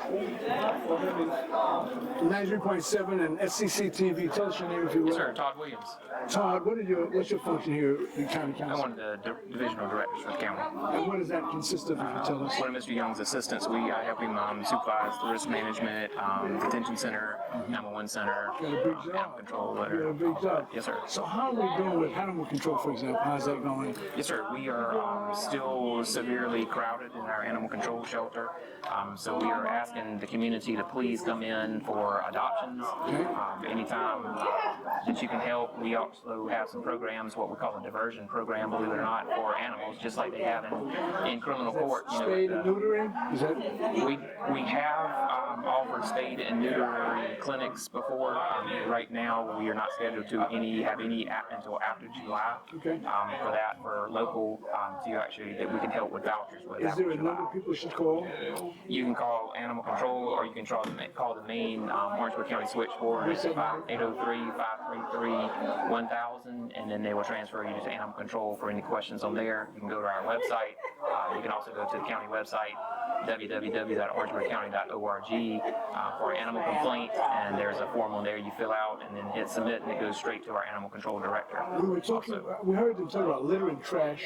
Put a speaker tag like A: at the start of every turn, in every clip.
A: 93.7 and SCCTV. Tell us your name if you will.
B: Yes, sir. Todd Williams.
A: Todd, what's your function here in County Council?
B: I'm one of the divisional directors for the county.
A: And what does that consist of, if you tell us?
B: One of Mr. Young's assistants. I help him supervise the risk management, detention center, 911 center, animal control.
A: You got a big job.
B: Yes, sir.
A: So how are we doing with animal control, for example? How's that going?
B: Yes, sir. We are still severely crowded in our animal control shelter. So we are asking the community to please come in for adoptions. Anytime that you can help. We also have some programs, what we call a diversion program, believe it or not, for animals, just like they have in criminal court.
A: Spade and neutering? Is that?
B: We have offered spade and neutering clinics before. Right now, we are not scheduled to have any until after July.
A: Okay.
B: For local, that we can help with vouchers with.
A: Is there a number people should call?
B: You can call animal control, or you can call the main Orangeburg County switchboard. It's 803-533-1000, and then they will transfer you to animal control for any questions on there. You can go to our website. You can also go to the county website, www.orangeburgcounty.org, for an animal complaint, and there's a form on there you fill out and then hit submit, and it goes straight to our animal control director.
A: We heard them talk about litter and trash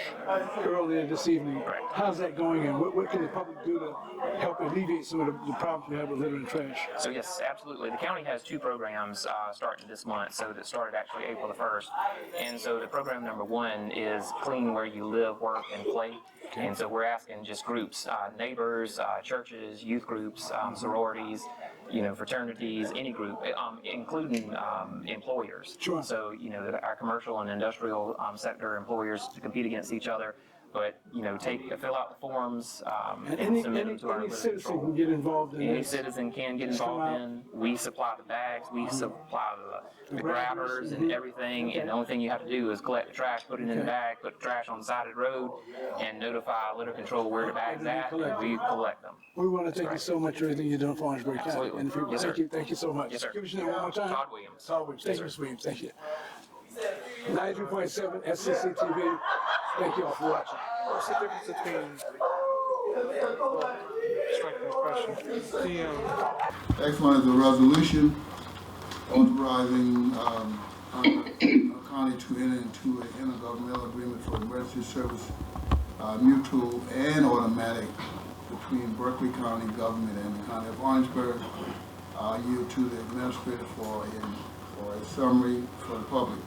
A: earlier this evening.
B: Correct.
A: How's that going, and what can the public do to help alleviate some of the problems we have with litter and trash?
B: So yes, absolutely. The county has two programs starting this month, so that started actually April the 1st. And so the program number one is Clean Where You Live, Work, and Play. Okay. And so we're asking just groups, neighbors, churches, youth groups, sororities, fraternities, any group, including employers.
A: Sure.
B: So, our commercial and industrial sector employers to compete against each other. But, fill out the forms and submit them to our
A: any
B: litter
A: citizen
B: control.
A: can get involved in
B: Any
A: this.
B: citizen can get involved in. We supply the bags, we supply the grabbers and everything, and the only thing you have to do is collect the trash, put it in the bag, put the trash on the side of the road, and notify litter control where the bag's at, and we collect them.
A: We want to thank you so much for everything you're doing for Orangeburg County.
B: Absolutely.
A: And the people.
B: Yes, sir.
A: Thank you so much.
B: Yes, sir.
A: Give us your name one more time.
B: Todd Williams.
A: Todd Williams. Thank you, Mr. Williams. Thank you. 93.7 SCCTV. Thank you all for watching.
C: What's the difference between striking the question?
D: Next one is a resolution authorizing our county to enter into an intergovernmental agreement for emergency service, mutual and automatic, between Berkeley County government and the County of Orangeburg. Yield to the administrator for a summary for the public.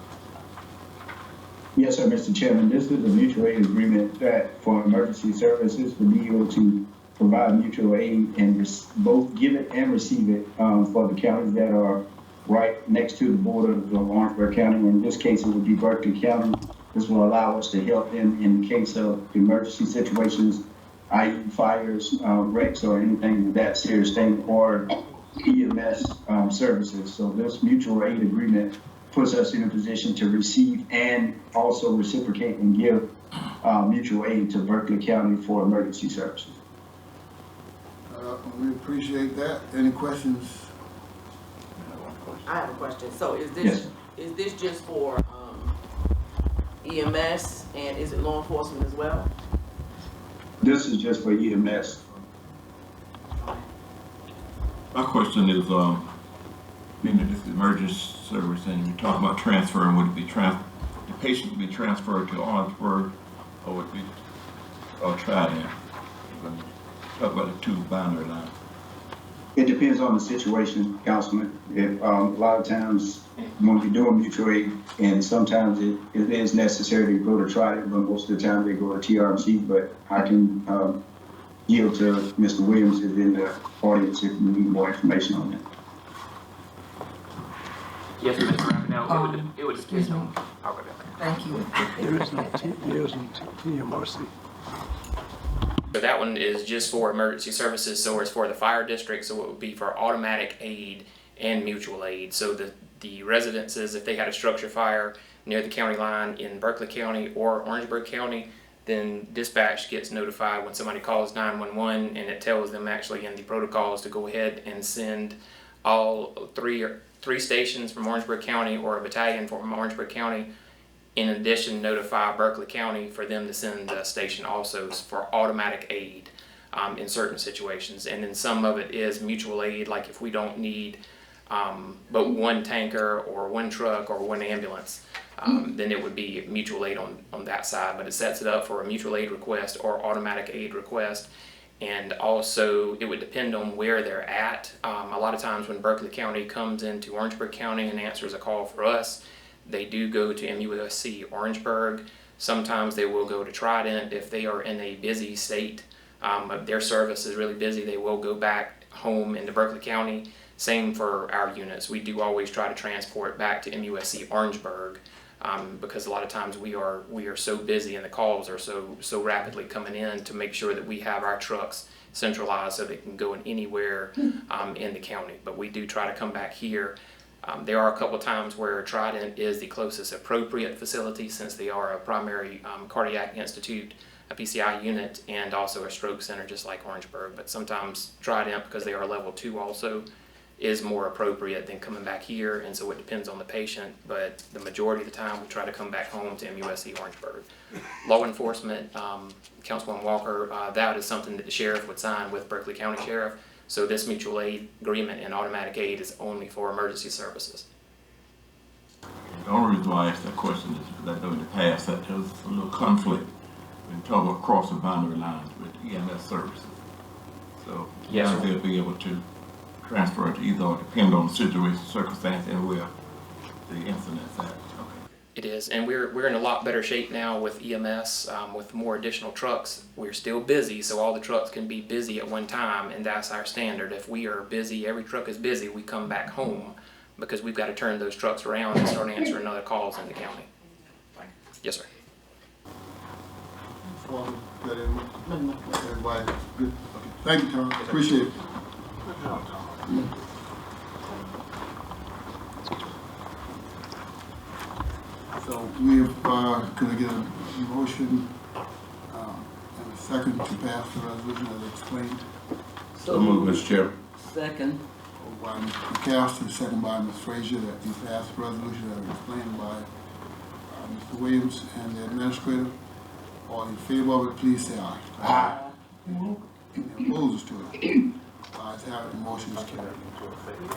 E: Yes, sir, Mr. Chairman. This is a mutual aid agreement that for emergency services for DO to provide mutual aid and both give it and receive it for the counties that are right next to the border of Orangeburg County. In this case, it would be Berkeley County. This will allow us to help them in the case of emergency situations, i.e. fires, wrecks, or anything of that serious thing, or EMS services. So this mutual aid agreement puts us in a position to receive and also reciprocate and give mutual aid to Berkeley County for emergency services.
D: We appreciate that. Any questions?
F: I have a question. So is this just for EMS, and is it law enforcement as well?
E: This is just for EMS.
G: My question is, this is emergency service, and you're talking about transferring. Would it be the patient would be transferred to Orangeburg, or would it be Trident? Talk about the two boundary lines.
E: It depends on the situation, Councilman. If a lot of times when we do a mutual aid, and sometimes it is necessary to go to Trident, but most of the time they go to TRMC. But I can yield to Mr. Williams is in the audience if you need more information on that.
B: Yes, Mr. Rapidell, it would
H: Excuse me. Thank you.
A: There is no TMRC.
B: So that one is just for emergency services, so it's for the fire district, so it would be for automatic aid and mutual aid. So the residences, if they had a structure fire near the county line in Berkeley County or Orangeburg County, then dispatch gets notified when somebody calls 911, and it tells them actually in the protocols to go ahead and send all three stations from Orangeburg County or a battalion from Orangeburg County. In addition, notify Berkeley County for them to send the station also for automatic aid. in certain situations. And then some of it is mutual aid, like if we don't need but one tanker or one truck or one ambulance, then it would be mutual aid on that side. But it sets it up for a mutual aid request or automatic aid request. And also it would depend on where they're at. A lot of times when Berkeley County comes into Orangeburg County and answers a call for us, they do go to MUSC Orangeburg. Sometimes they will go to Trident if they are in a busy state. Their service is really busy, they will go back home into Berkeley County. Same for our units. We do always try to transport back to MUSC Orangeburg because a lot of times we are so busy and the calls are so rapidly coming in to make sure that we have our trucks centralized so they can go in anywhere in the county. But we do try to come back here. There are a couple times where Trident is the closest appropriate facility since they are a primary cardiac institute, a PCI unit, and also a stroke center just like Orangeburg. But sometimes Trident, because they are level 2 also, is more appropriate than coming back here, and so it depends on the patient, but the majority of the time we try to come back home to MUSC Orangeburg. Law enforcement, Councilwoman Walker, that is something that the sheriff would sign with Berkeley County Sheriff, so this mutual aid agreement and automatic aid is only for emergency services.
G: The only reason why I asked that question is that in the past that there was a little conflict when talking about crossing boundary lines with EMS services. So
B: Yes,
G: now
B: sir.
G: they'll be able to transfer it to either or depend on the situation, circumstance, and where the incident's at.
B: It is, and we're in a lot better shape now with EMS, with more additional trucks. We're still busy, so all the trucks can be busy at one time, and that's our standard. If we are busy, every truck is busy, we come back home because we've got to turn those trucks around and start answering other calls in the county. Yes, sir.
D: Everybody, good. Okay. Thank you, Tom. Appreciate it. So we have, can I get a motion and a second to pass the resolution as explained?
G: So moved, Mr. Chair.
H: Second.
D: By Mr. McAllister, second by Ms. Frazier, that we pass the resolution as explained by Mr. Williams and the administrator. All in favor of it, please say aye. Aye. Any opposed to it? Ayes have it, the motion is carried.